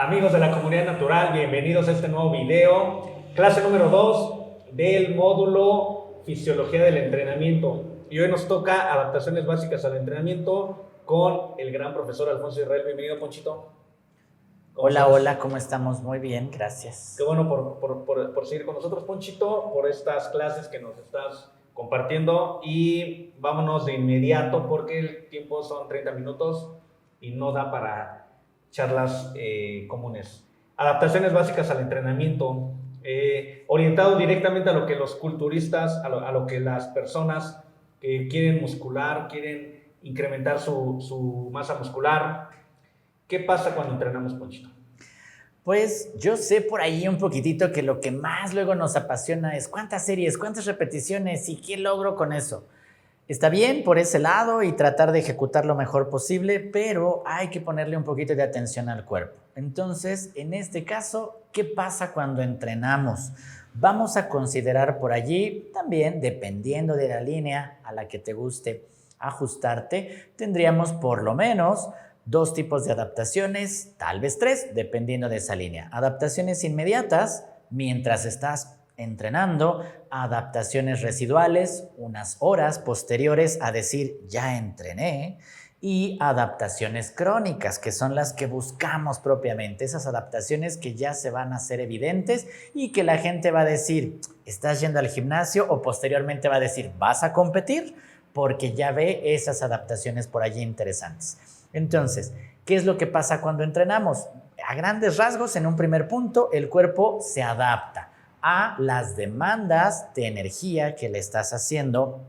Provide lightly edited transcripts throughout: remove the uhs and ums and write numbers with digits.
Amigos de la comunidad natural, bienvenidos a este nuevo video, clase número 2 del módulo Fisiología del Entrenamiento. Y hoy nos toca adaptaciones básicas al entrenamiento con el gran profesor Alfonso Israel. Bienvenido, Ponchito. Hola, ¿cómo estamos? Muy bien, gracias. Qué bueno por seguir con nosotros, Ponchito, por estas clases que nos estás compartiendo. Y vámonos de inmediato porque el tiempo son 30 minutos y no da para charlas comunes. Adaptaciones básicas al entrenamiento, orientado directamente a lo que los culturistas, a lo que las personas que quieren muscular, quieren incrementar su masa muscular. ¿Qué pasa cuando entrenamos, Ponchito? Pues yo sé por ahí un poquitito que lo que más luego nos apasiona es cuántas series, cuántas repeticiones y qué logro con eso. Está bien por ese lado y tratar de ejecutar lo mejor posible, pero hay que ponerle un poquito de atención al cuerpo. Entonces, en este caso, ¿qué pasa cuando entrenamos? Vamos a considerar por allí también, dependiendo de la línea a la que te guste ajustarte, tendríamos por lo menos 2 tipos de adaptaciones, tal vez 3, dependiendo de esa línea. Adaptaciones inmediatas, mientras estás entrenando, adaptaciones residuales, unas horas posteriores a decir ya entrené, y adaptaciones crónicas, que son las que buscamos propiamente, esas adaptaciones que ya se van a hacer evidentes y que la gente va a decir, ¿estás yendo al gimnasio? O posteriormente va a decir, ¿vas a competir? Porque ya ve esas adaptaciones por allí interesantes. Entonces, ¿qué es lo que pasa cuando entrenamos? A grandes rasgos, en un primer punto, el cuerpo se adapta a las demandas de energía que le estás haciendo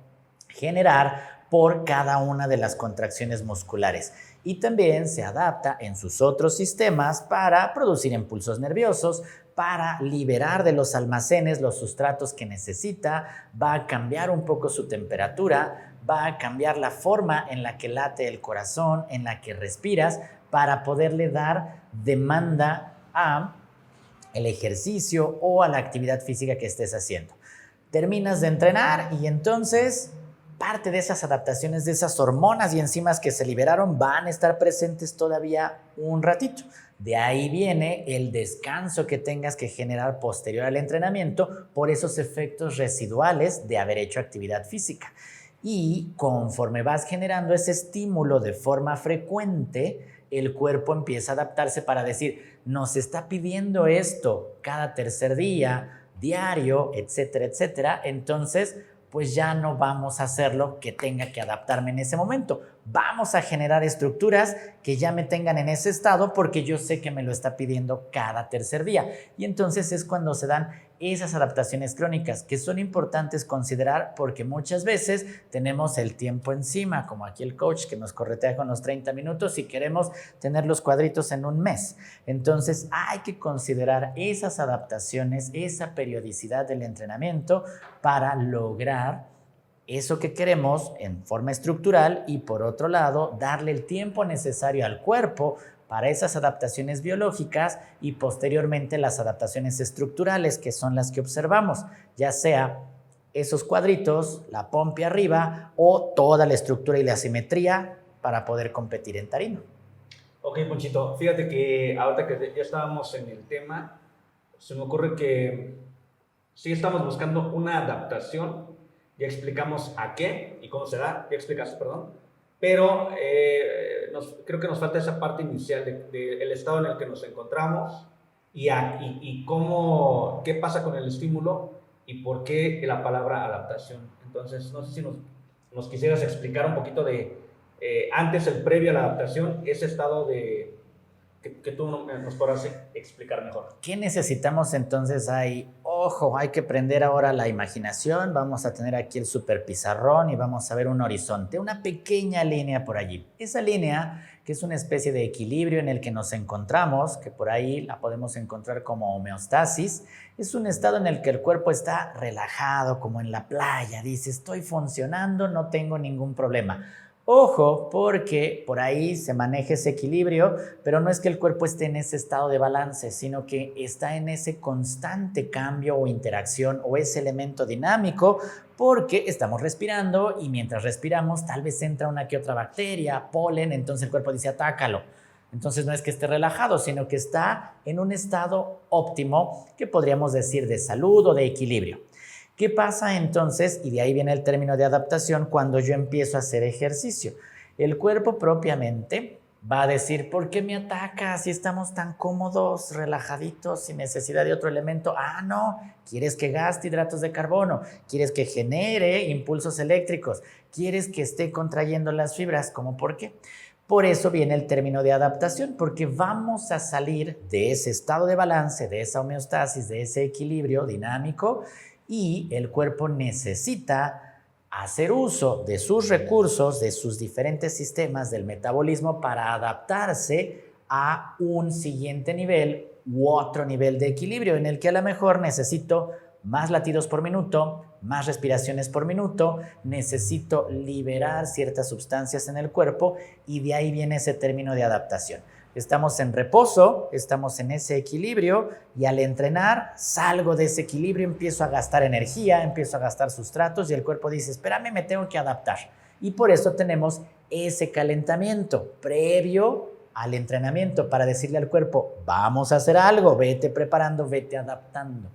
generar por cada una de las contracciones musculares. Y también se adapta en sus otros sistemas para producir impulsos nerviosos, para liberar de los almacenes los sustratos que necesita, va a cambiar un poco su temperatura, va a cambiar la forma en la que late el corazón, en la que respiras, para poderle dar demanda a el ejercicio o a la actividad física que estés haciendo. Terminas de entrenar y entonces parte de esas adaptaciones, de esas hormonas y enzimas que se liberaron van a estar presentes todavía un ratito. De ahí viene el descanso que tengas que generar posterior al entrenamiento por esos efectos residuales de haber hecho actividad física. Y conforme vas generando ese estímulo de forma frecuente, el cuerpo empieza a adaptarse para decir, nos está pidiendo esto cada tercer día, diario, etcétera, etcétera. Entonces, pues ya no vamos a hacerlo que tenga que adaptarme en ese momento. Vamos a generar estructuras que ya me tengan en ese estado porque yo sé que me lo está pidiendo cada tercer día. Y entonces es cuando se dan esas adaptaciones crónicas que son importantes considerar porque muchas veces tenemos el tiempo encima, como aquí el coach que nos corretea con los 30 minutos y queremos tener los cuadritos en un mes. Entonces hay que considerar esas adaptaciones, esa periodicidad del entrenamiento para lograr eso que queremos en forma estructural y por otro lado darle el tiempo necesario al cuerpo para esas adaptaciones biológicas y posteriormente las adaptaciones estructurales que son las que observamos, ya sea esos cuadritos, la pompi arriba o toda la estructura y la simetría para poder competir en tarima. Ok, Ponchito, fíjate que ahorita que ya estábamos en el tema, se me ocurre que sí estamos buscando una adaptación, ya explicamos a qué y cómo se da, ya explicaste, perdón, pero creo que nos falta esa parte inicial del estado en el que nos encontramos y cómo, qué pasa con el estímulo y por qué la palabra adaptación. Entonces, no sé si nos quisieras explicar un poquito de antes, el previo a la adaptación, ese estado de que tú nos podrás explicar mejor. ¿Qué necesitamos entonces ahí? Ojo, hay que prender ahora la imaginación, vamos a tener aquí el super pizarrón y vamos a ver un horizonte, una pequeña línea por allí. Esa línea, que es una especie de equilibrio en el que nos encontramos, que por ahí la podemos encontrar como homeostasis, es un estado en el que el cuerpo está relajado, como en la playa, dice, estoy funcionando, no tengo ningún problema. Ojo, porque por ahí se maneja ese equilibrio, pero no es que el cuerpo esté en ese estado de balance, sino que está en ese constante cambio o interacción o ese elemento dinámico porque estamos respirando y mientras respiramos tal vez entra una que otra bacteria, polen, entonces el cuerpo dice atácalo. Entonces no es que esté relajado, sino que está en un estado óptimo que podríamos decir de salud o de equilibrio. ¿Qué pasa entonces? Y de ahí viene el término de adaptación cuando yo empiezo a hacer ejercicio. El cuerpo propiamente va a decir, ¿por qué me atacas si estamos tan cómodos, relajaditos, sin necesidad de otro elemento? Ah, no, quieres que gaste hidratos de carbono, quieres que genere impulsos eléctricos, quieres que esté contrayendo las fibras, ¿cómo por qué? Por eso viene el término de adaptación, porque vamos a salir de ese estado de balance, de esa homeostasis, de ese equilibrio dinámico, y el cuerpo necesita hacer uso de sus recursos, de sus diferentes sistemas del metabolismo para adaptarse a un siguiente nivel u otro nivel de equilibrio en el que a lo mejor necesito más latidos por minuto, más respiraciones por minuto, necesito liberar ciertas sustancias en el cuerpo y de ahí viene ese término de adaptación. Estamos en reposo, estamos en ese equilibrio y al entrenar salgo de ese equilibrio, empiezo a gastar energía, empiezo a gastar sustratos y el cuerpo dice, espérame, me tengo que adaptar. Y por eso tenemos ese calentamiento previo al entrenamiento para decirle al cuerpo, vamos a hacer algo, vete preparando, vete adaptando.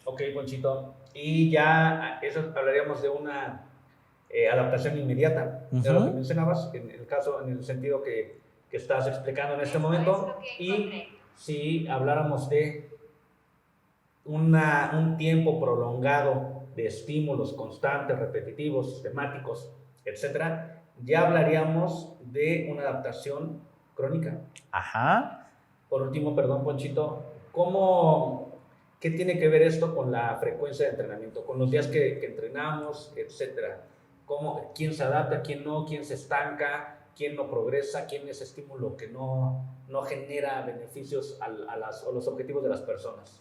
Ok, Ponchito. Y ya eso hablaríamos de una adaptación inmediata, de lo que mencionabas, en el caso, en el sentido que estás explicando en este momento. Y si habláramos de un tiempo prolongado de estímulos constantes, repetitivos, sistemáticos, etcétera, ya hablaríamos de una adaptación crónica. Ajá. Por último, perdón, Ponchito, ¿qué tiene que ver esto con la frecuencia de entrenamiento? Con los días que entrenamos, etcétera. ¿Quién se adapta, quién no, quién se estanca, quién no progresa, quién es estímulo que no genera beneficios a los objetivos de las personas?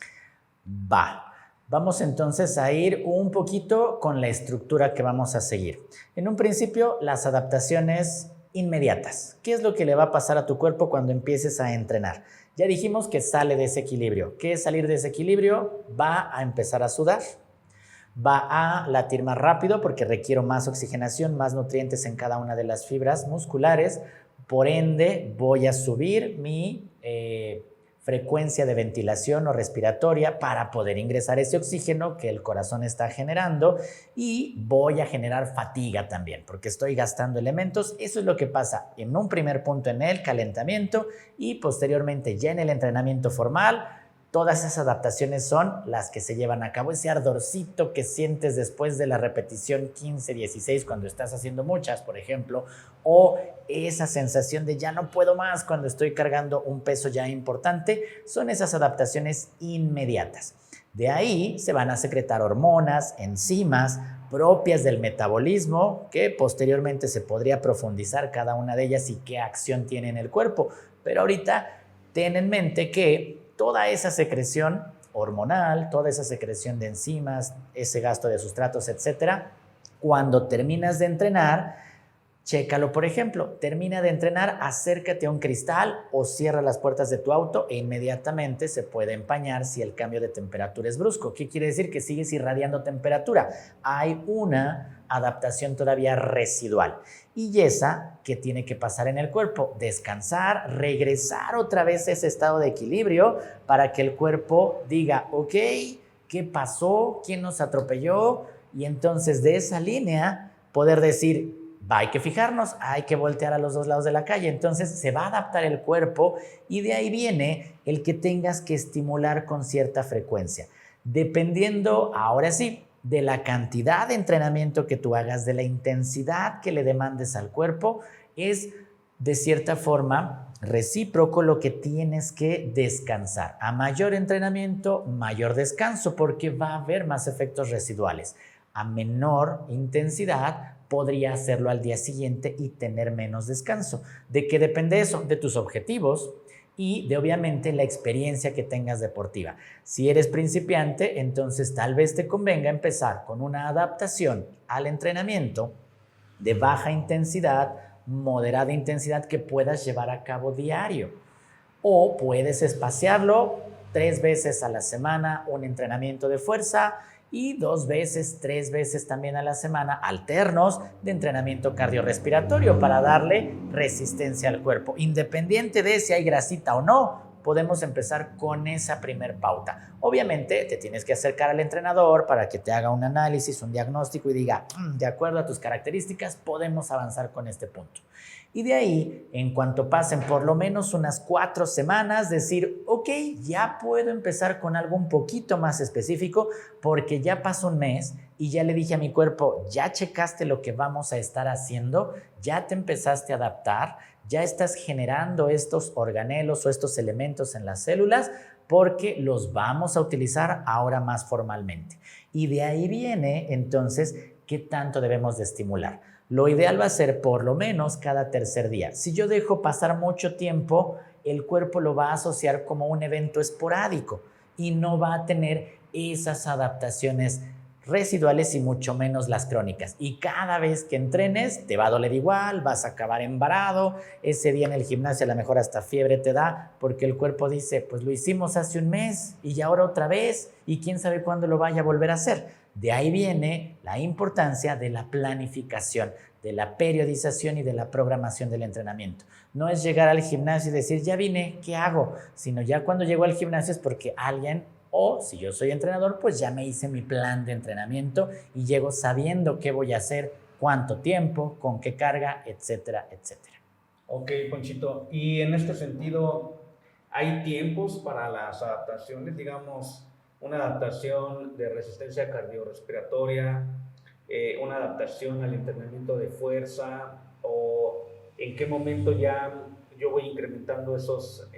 Vamos entonces a ir un poquito con la estructura que vamos a seguir. En un principio, las adaptaciones inmediatas. ¿Qué es lo que le va a pasar a tu cuerpo cuando empieces a entrenar? Ya dijimos que sale de ese equilibrio. ¿Qué es salir de ese equilibrio? Va a empezar a sudar, va a latir más rápido porque requiero más oxigenación, más nutrientes en cada una de las fibras musculares. Por ende, voy a subir mi frecuencia de ventilación o respiratoria para poder ingresar ese oxígeno que el corazón está generando y voy a generar fatiga también porque estoy gastando elementos. Eso es lo que pasa en un primer punto en el calentamiento y posteriormente ya en el entrenamiento formal. Todas esas adaptaciones son las que se llevan a cabo. Ese ardorcito que sientes después de la repetición 15, 16 cuando estás haciendo muchas, por ejemplo, o esa sensación de ya no puedo más cuando estoy cargando un peso ya importante, son esas adaptaciones inmediatas. De ahí se van a secretar hormonas, enzimas propias del metabolismo, que posteriormente se podría profundizar cada una de ellas y qué acción tiene en el cuerpo. Pero ahorita ten en mente que toda esa secreción hormonal, toda esa secreción de enzimas, ese gasto de sustratos, etcétera, cuando terminas de entrenar, chécalo, por ejemplo, termina de entrenar, acércate a un cristal o cierra las puertas de tu auto e inmediatamente se puede empañar si el cambio de temperatura es brusco. ¿Qué quiere decir? Que sigues irradiando temperatura. Hay una adaptación todavía residual. Y esa que tiene que pasar en el cuerpo, descansar, regresar otra vez a ese estado de equilibrio para que el cuerpo diga, ok, ¿qué pasó? ¿Quién nos atropelló? Y entonces de esa línea poder decir, hay que fijarnos, hay que voltear a los dos lados de la calle. Entonces se va a adaptar el cuerpo y de ahí viene el que tengas que estimular con cierta frecuencia. Dependiendo, ahora sí, de la cantidad de entrenamiento que tú hagas, de la intensidad que le demandes al cuerpo, es de cierta forma recíproco lo que tienes que descansar. A mayor entrenamiento, mayor descanso, porque va a haber más efectos residuales. A menor intensidad, podría hacerlo al día siguiente y tener menos descanso. ¿De qué depende eso? De tus objetivos y de obviamente la experiencia que tengas deportiva. Si eres principiante, entonces tal vez te convenga empezar con una adaptación al entrenamiento de baja intensidad, moderada intensidad que puedas llevar a cabo diario. O puedes espaciarlo 3 veces a la semana, un entrenamiento de fuerza y 2 veces, 3 veces también a la semana, alternos de entrenamiento cardiorrespiratorio para darle resistencia al cuerpo. Independiente de si hay grasita o no, podemos empezar con esa primer pauta. Obviamente te tienes que acercar al entrenador para que te haga un análisis, un diagnóstico y diga, de acuerdo a tus características, podemos avanzar con este punto. Y de ahí, en cuanto pasen por lo menos unas 4 semanas, decir, ok, ya puedo empezar con algo un poquito más específico porque ya pasó un mes y ya le dije a mi cuerpo, ya checaste lo que vamos a estar haciendo, ya te empezaste a adaptar, ya estás generando estos organelos o estos elementos en las células porque los vamos a utilizar ahora más formalmente. Y de ahí viene entonces qué tanto debemos de estimular. Lo ideal va a ser por lo menos cada tercer día. Si yo dejo pasar mucho tiempo, el cuerpo lo va a asociar como un evento esporádico y no va a tener esas adaptaciones residuales y mucho menos las crónicas. Y cada vez que entrenes te va a doler igual, vas a acabar embarado, ese día en el gimnasio a lo mejor hasta fiebre te da porque el cuerpo dice, pues lo hicimos hace un mes y ahora otra vez y quién sabe cuándo lo vaya a volver a hacer. De ahí viene la importancia de la planificación, de la periodización y de la programación del entrenamiento. No es llegar al gimnasio y decir, ya vine, ¿qué hago? Sino ya cuando llego al gimnasio es porque alguien, o si yo soy entrenador, pues ya me hice mi plan de entrenamiento y llego sabiendo qué voy a hacer, cuánto tiempo, con qué carga, etcétera, etcétera. Ok, Ponchito. Y en este sentido, ¿hay tiempos para las adaptaciones? Digamos, una adaptación de resistencia cardiorrespiratoria, una adaptación al entrenamiento de fuerza, o en qué momento ya yo voy incrementando esos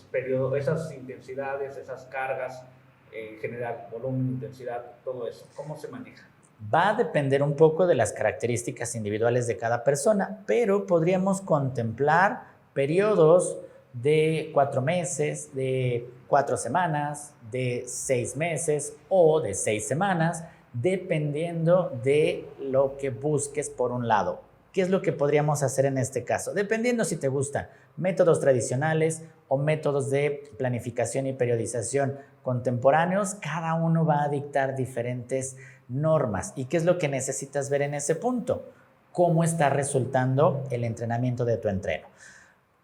periodos, esas intensidades, esas cargas, en general, volumen, intensidad, todo eso. ¿Cómo se maneja? Va a depender un poco de las características individuales de cada persona, pero podríamos contemplar periodos de 4 meses, de 4 semanas, de 6 meses o de 6 semanas, dependiendo de lo que busques por un lado. ¿Qué es lo que podríamos hacer en este caso? Dependiendo si te gustan métodos tradicionales o métodos de planificación y periodización contemporáneos, cada uno va a dictar diferentes normas. ¿Y qué es lo que necesitas ver en ese punto? ¿Cómo está resultando el entrenamiento de tu entreno?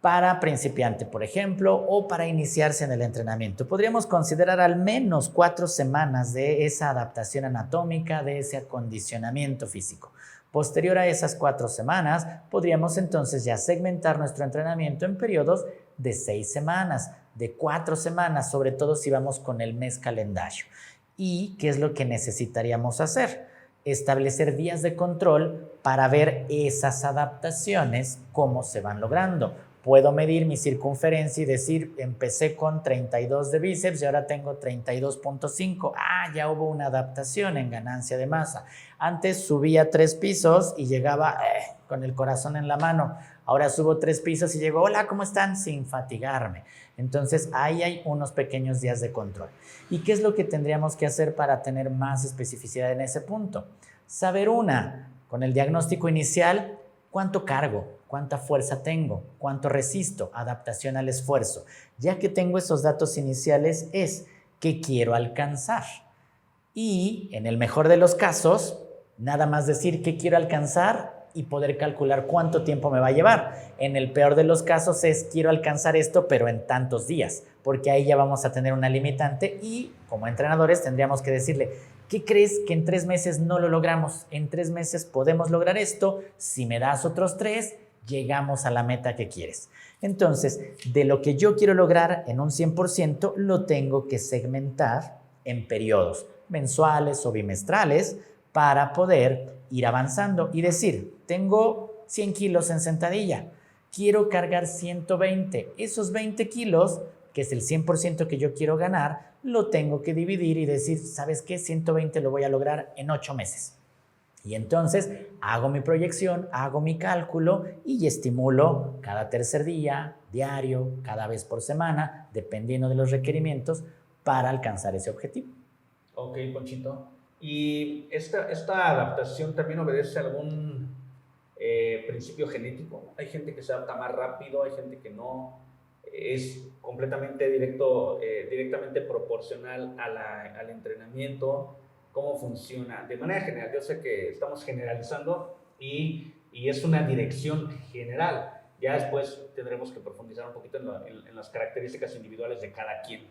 Para principiante, por ejemplo, o para iniciarse en el entrenamiento, podríamos considerar al menos 4 semanas de esa adaptación anatómica, de ese acondicionamiento físico. Posterior a esas 4 semanas, podríamos entonces ya segmentar nuestro entrenamiento en periodos de 6 semanas, de 4 semanas, sobre todo si vamos con el mes calendario. ¿Y qué es lo que necesitaríamos hacer? Establecer días de control para ver esas adaptaciones, cómo se van logrando. Puedo medir mi circunferencia y decir, empecé con 32 de bíceps y ahora tengo 32.5. Ya hubo una adaptación en ganancia de masa. Antes subía 3 pisos y llegaba con el corazón en la mano. Ahora subo 3 pisos y llego, hola, ¿cómo están? Sin fatigarme. Entonces, ahí hay unos pequeños días de control. ¿Y qué es lo que tendríamos que hacer para tener más especificidad en ese punto? Saber con el diagnóstico inicial, cuánto cargo, cuánta fuerza tengo, cuánto resisto, adaptación al esfuerzo. Ya que tengo esos datos iniciales, es qué quiero alcanzar. Y en el mejor de los casos, nada más decir qué quiero alcanzar y poder calcular cuánto tiempo me va a llevar. En el peor de los casos es quiero alcanzar esto, pero en tantos días, porque ahí ya vamos a tener una limitante y como entrenadores tendríamos que decirle, ¿qué crees que en 3 meses no lo logramos? En 3 meses podemos lograr esto, si me das otros 3, llegamos a la meta que quieres. Entonces, de lo que yo quiero lograr en un 100%, lo tengo que segmentar en periodos mensuales o bimestrales para poder ir avanzando y decir, tengo 100 kilos en sentadilla, quiero cargar 120, esos 20 kilos, que es el 100% que yo quiero ganar, lo tengo que dividir y decir, ¿sabes qué? 120 lo voy a lograr en 8 meses. Y entonces hago mi proyección, hago mi cálculo y estimulo cada tercer día, diario, cada vez por semana, dependiendo de los requerimientos, para alcanzar ese objetivo. Ok, Ponchito. ¿Y esta adaptación también obedece a algún principio genético? Hay gente que se adapta más rápido, hay gente que no. Es completamente directamente proporcional al entrenamiento. cómo funciona de manera general. Yo sé que estamos generalizando y es una dirección general. Ya después tendremos que profundizar un poquito en las características individuales de cada quien.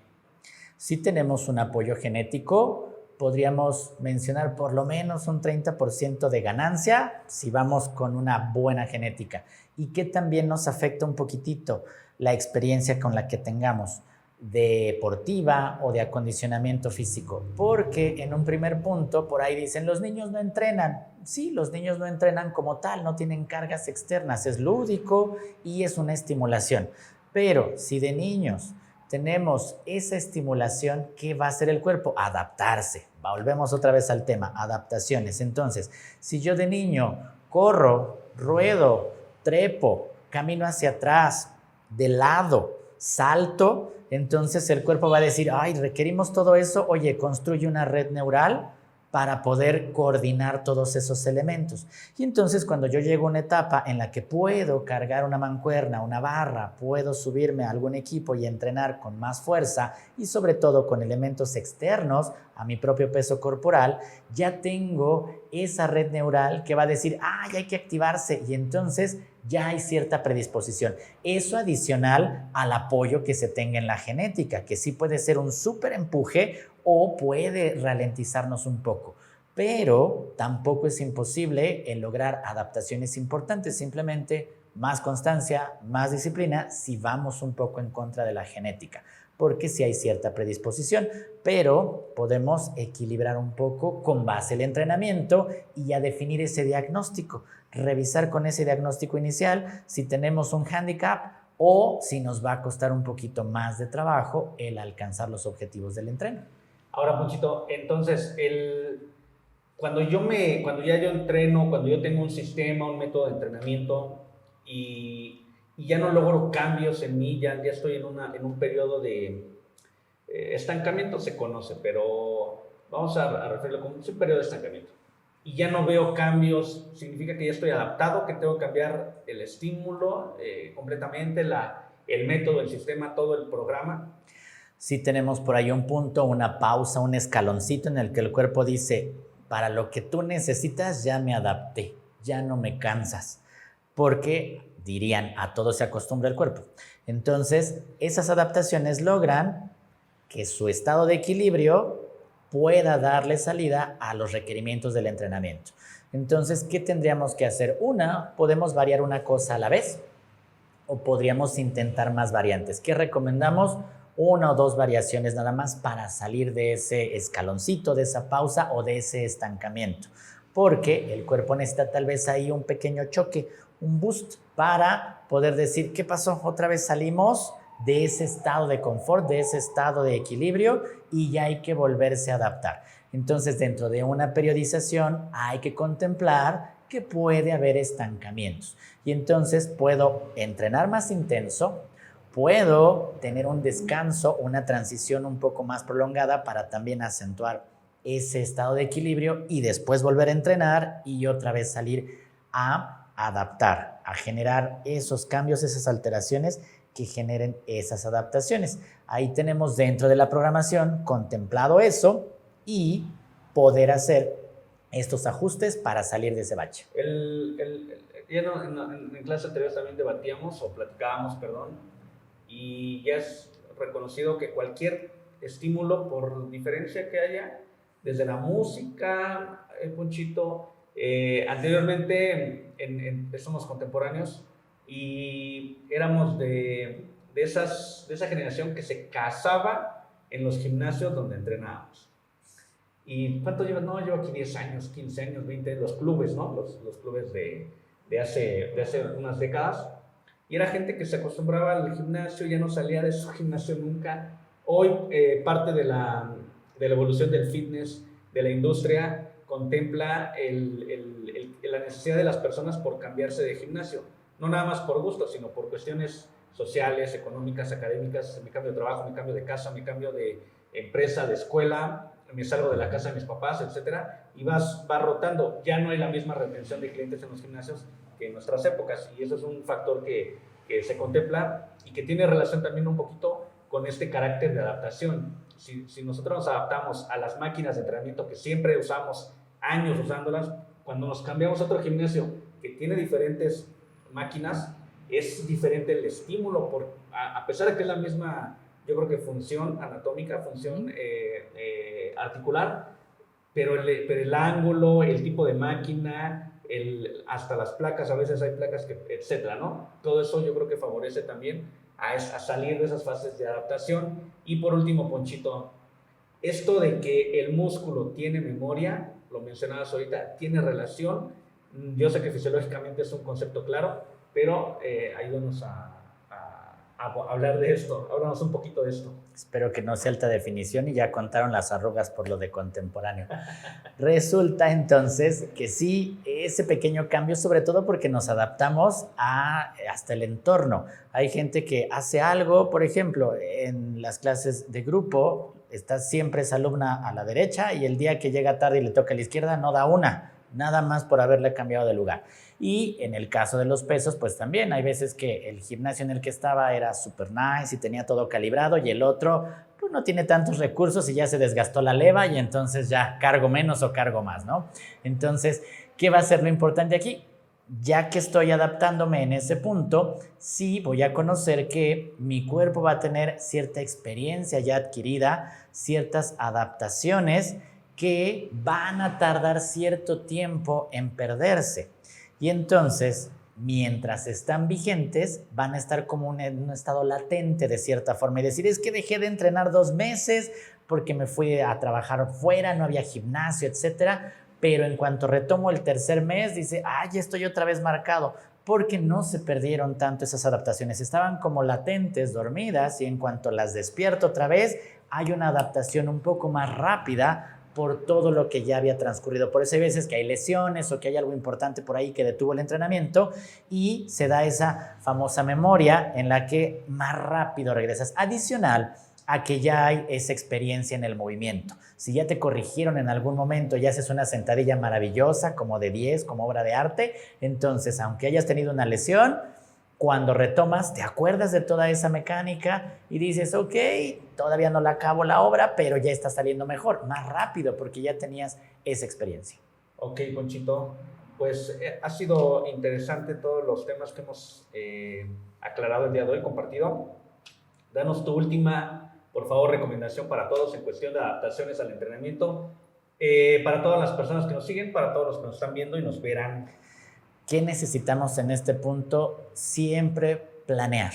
Si tenemos un apoyo genético, podríamos mencionar por lo menos un 30% de ganancia si vamos con una buena genética. Y que también nos afecta un poquitito la experiencia con la que tengamos deportiva o de acondicionamiento físico. Porque en un primer punto, por ahí dicen, los niños no entrenan. Sí, los niños no entrenan como tal, no tienen cargas externas, es lúdico y es una estimulación. Pero si de niños tenemos esa estimulación, ¿qué va a hacer el cuerpo? Adaptarse. Volvemos otra vez al tema, adaptaciones. Entonces, si yo de niño corro, ruedo, trepo, camino hacia atrás, de lado, salto, entonces el cuerpo va a decir, ay, requerimos todo eso, oye, construye una red neural para poder coordinar todos esos elementos. Y entonces cuando yo llego a una etapa en la que puedo cargar una mancuerna, una barra, puedo subirme a algún equipo y entrenar con más fuerza y sobre todo con elementos externos a mi propio peso corporal, ya tengo esa red neural que va a decir, ay, hay que activarse, y entonces ya hay cierta predisposición. Eso adicional al apoyo que se tenga en la genética, que sí puede ser un súper empuje o puede ralentizarnos un poco. Pero tampoco es imposible el lograr adaptaciones importantes, simplemente más constancia, más disciplina, si vamos un poco en contra de la genética, porque sí hay cierta predisposición, pero podemos equilibrar un poco con base el entrenamiento y a definir ese diagnóstico, revisar con ese diagnóstico inicial si tenemos un hándicap o si nos va a costar un poquito más de trabajo el alcanzar los objetivos del entreno. Ahora, Ponchito, entonces, cuando ya yo entreno, cuando yo tengo un sistema, un método de entrenamiento y ya no logro cambios en mí, ya estoy en un periodo de estancamiento, se conoce, pero vamos a referirlo como un periodo de estancamiento. Y ya no veo cambios, significa que ya estoy adaptado, que tengo que cambiar el estímulo completamente, el método, el sistema, todo el programa. Si tenemos por ahí un punto, una pausa, un escaloncito en el que el cuerpo dice, para lo que tú necesitas ya me adapté, ya no me cansas, porque dirían, a todo se acostumbra el cuerpo. Entonces, esas adaptaciones logran que su estado de equilibrio pueda darle salida a los requerimientos del entrenamiento. Entonces, ¿qué tendríamos que hacer? Podemos variar una cosa a la vez o podríamos intentar más variantes. ¿Qué recomendamos? 1 o 2 variaciones nada más para salir de ese escaloncito, de esa pausa o de ese estancamiento. Porque el cuerpo necesita tal vez ahí un pequeño choque, un boost para poder decir, ¿qué pasó? Otra vez salimos de ese estado de confort, de ese estado de equilibrio y ya hay que volverse a adaptar. Entonces, dentro de una periodización hay que contemplar que puede haber estancamientos. Y entonces puedo entrenar más intenso, puedo tener un descanso, una transición un poco más prolongada para también acentuar ese estado de equilibrio y después volver a entrenar y otra vez salir a adaptar, a generar esos cambios, esas alteraciones que generen esas adaptaciones. Ahí tenemos dentro de la programación contemplado eso y poder hacer estos ajustes para salir de ese bache. En clase anterior también debatíamos o platicábamos, perdón, y ya es reconocido que cualquier estímulo, por diferencia que haya, desde la música, Ponchito, anteriormente somos contemporáneos y éramos de esa generación que se casaba en los gimnasios donde entrenábamos. ¿Y cuánto llevas? No, llevo aquí 10 años, 15 años, 20, los clubes, ¿no? Los clubes de hace unas décadas. Y era gente que se acostumbraba al gimnasio, ya no salía de su gimnasio nunca. Hoy parte de la evolución del fitness, de la industria, contempla la necesidad de las personas por cambiarse de gimnasio. No nada más por gusto, sino por cuestiones sociales, económicas, académicas. Me cambio de trabajo, me cambio de casa, me cambio de empresa, de escuela, me salgo de la casa de mis papás, etcétera, y va rotando. Ya no hay la misma retención de clientes en los gimnasios que en nuestras épocas, y eso es un factor que se contempla y que tiene relación también un poquito con este carácter de adaptación. Si nosotros nos adaptamos a las máquinas de entrenamiento que siempre usamos, años usándolas, cuando nos cambiamos a otro gimnasio que tiene diferentes máquinas, es diferente el estímulo, a pesar de que es la misma, yo creo que función anatómica, función articular, pero el ángulo, el tipo de máquina, hasta las placas, a veces hay placas, etcétera, ¿no? Todo eso yo creo que favorece también a salir de esas fases de adaptación. Y por último, Ponchito, esto de que el músculo tiene memoria, lo mencionabas ahorita, tiene relación. Yo sé que fisiológicamente es un concepto claro, pero ayúdanos a hablar de esto, háblanos un poquito de esto. Espero que no sea alta definición y ya contaron las arrugas por lo de contemporáneo. Resulta entonces que sí, ese pequeño cambio, sobre todo porque nos adaptamos hasta el entorno. Hay gente que hace algo, por ejemplo, en las clases de grupo, está siempre esa alumna a la derecha y el día que llega tarde y le toca a la izquierda no da una, nada más por haberle cambiado de lugar. Y en el caso de los pesos, pues también hay veces que el gimnasio en el que estaba era súper nice y tenía todo calibrado y el otro pues no tiene tantos recursos y ya se desgastó la leva y entonces ya cargo menos o cargo más, ¿no? Entonces, ¿qué va a ser lo importante aquí? Ya que estoy adaptándome en ese punto, sí voy a conocer que mi cuerpo va a tener cierta experiencia ya adquirida, ciertas adaptaciones que van a tardar cierto tiempo en perderse. Y entonces, mientras están vigentes, van a estar como en un estado latente de cierta forma y decir, es que dejé de entrenar 2 meses porque me fui a trabajar fuera, no había gimnasio, etcétera. Pero en cuanto retomo el 3er mes, dice, ya estoy otra vez marcado, porque no se perdieron tanto esas adaptaciones, estaban como latentes, dormidas, y en cuanto las despierto otra vez, hay una adaptación un poco más rápida por todo lo que ya había transcurrido. Por eso hay veces que hay lesiones o que hay algo importante por ahí que detuvo el entrenamiento y se da esa famosa memoria en la que más rápido regresas. Adicional a que ya hay esa experiencia en el movimiento. Si ya te corrigieron en algún momento y haces una sentadilla maravillosa, como de 10, como obra de arte, entonces, aunque hayas tenido una lesión, cuando retomas, te acuerdas de toda esa mecánica y dices, ok, todavía no la acabo la obra, pero ya está saliendo mejor, más rápido, porque ya tenías esa experiencia. Ok, Ponchito, pues ha sido interesante todos los temas que hemos aclarado el día de hoy, compartido. Danos tu última, por favor, recomendación para todos en cuestión de adaptaciones al entrenamiento, para todas las personas que nos siguen, para todos los que nos están viendo y nos verán. ¿Qué necesitamos en este punto? Siempre planear.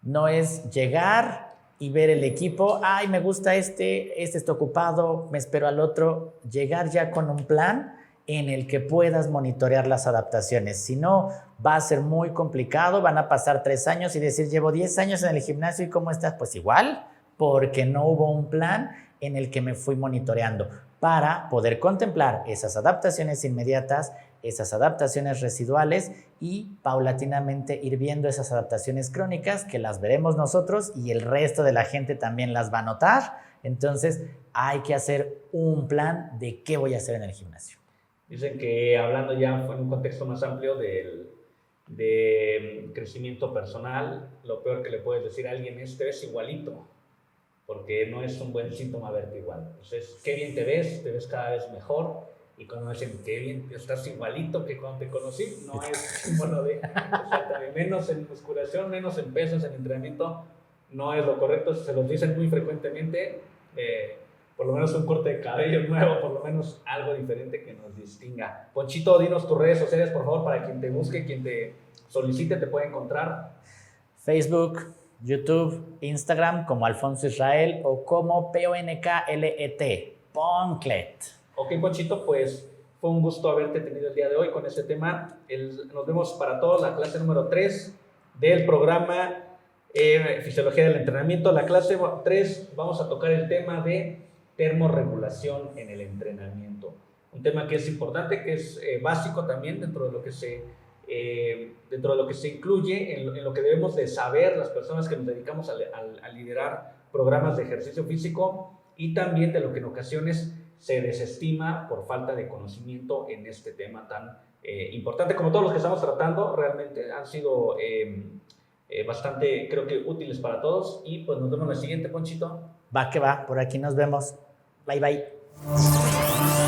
No es llegar y ver el equipo, ay, me gusta este está ocupado, me espero al otro. Llegar ya con un plan en el que puedas monitorear las adaptaciones. Si no, va a ser muy complicado, van a pasar 3 años y decir, llevo 10 años en el gimnasio y ¿cómo estás? Pues igual, porque no hubo un plan en el que me fui monitoreando para poder contemplar esas adaptaciones inmediatas, esas adaptaciones residuales y paulatinamente ir viendo esas adaptaciones crónicas que las veremos nosotros y el resto de la gente también las va a notar. Entonces hay que hacer un plan de qué voy a hacer en el gimnasio. Dicen que hablando ya en un contexto más amplio de crecimiento personal, lo peor que le puedes decir a alguien es te ves igualito, porque no es un buen síntoma verte igual. Entonces, qué bien te ves cada vez mejor. Y cuando me dicen, qué bien, estás igualito que cuando te conocí, no es símbolo de menos en musculación, menos en pesos, en entrenamiento, no es lo correcto. Se los dicen muy frecuentemente, por lo menos un corte de cabello nuevo, por lo menos algo diferente que nos distinga. Ponchito, dinos tus redes sociales, por favor, para quien te busque, quien te solicite, te puede encontrar. Facebook, YouTube, Instagram, como Alfonso Israel o como PONKLET, Ponklet. Ok, Ponchito, pues fue un gusto haberte tenido el día de hoy con este tema. Nos vemos para todos la clase número 3 del programa Fisiología del Entrenamiento. La clase 3 vamos a tocar el tema de termorregulación en el entrenamiento. Un tema que es importante, que es básico también dentro de lo que se incluye, en lo que debemos de saber las personas que nos dedicamos a liderar programas de ejercicio físico y también de lo que en ocasiones se desestima por falta de conocimiento en este tema tan importante. Como todos los que estamos tratando, realmente han sido bastante, creo que útiles para todos. Y pues nos vemos en la siguiente, Ponchito. Va que va, por aquí nos vemos. Bye, bye.